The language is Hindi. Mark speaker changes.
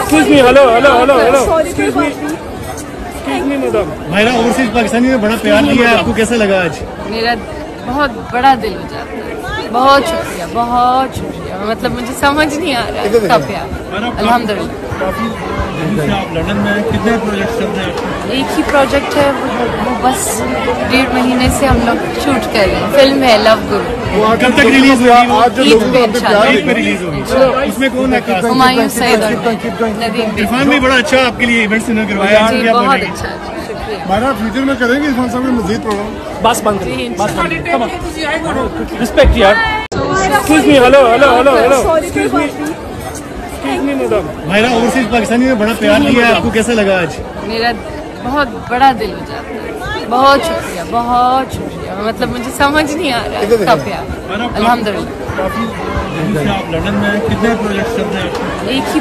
Speaker 1: Excuse me, hello. Excuse me, madam.
Speaker 2: भाईरा ओवरसीज पाकिस्तानी में बड़ा प्यार लिया है, आपको कैसा लगा आज?
Speaker 3: मेरा बहुत बड़ा दिल हो जाता है। बहुत शुक्रिया, बहुत शुक्रिया। मतलब मुझे समझ नहीं आ रहा है इसका प्यार। अल्हम्दुलिल्लाह।
Speaker 2: काफी आप लंदन में कितने प्रोजेक्ट चल रहे हैं?
Speaker 3: एक ही प्रोजेक्ट है, वो बस 1.5 महीने से हम लोग शूट कर रहे हैं। फिल्म है लव गुरु।
Speaker 2: कब तक रिलीज हुई? आज जो
Speaker 3: ईद पे इंशाल्लाह
Speaker 2: रिलीज होगी। उसमें कौन है?
Speaker 3: हुमायूं सईद और नदीम।
Speaker 2: इरफान भी बड़ा अच्छा आपके लिए इवेंट्स ने करवाया।
Speaker 3: जी बहुत अच्छा है, शुक्रिया।
Speaker 4: हमारा फ्यूचर में करेंगे इरफान साहब में मजीद प्रोग्राम।
Speaker 1: बस बंद करो, come on. Respect यार. Excuse me, hello. Excuse me, madam.
Speaker 2: भाईरा ओवरसीज पाकिस्तानी में बड़ा प्यार लिया है, आपको कैसा लगा आज?
Speaker 3: मेरा बहुत बड़ा दिल हो जाता है। बहुत शुक्रिया, बहुत शुक्रिया। मतलब मुझे समझ नहीं आ रहा है इसका प्यार। अल्हम्दुलिल्लाह।
Speaker 2: काफी आप लंदन में कितने प्रोजेक्ट चल रहे हैं?
Speaker 3: एक ही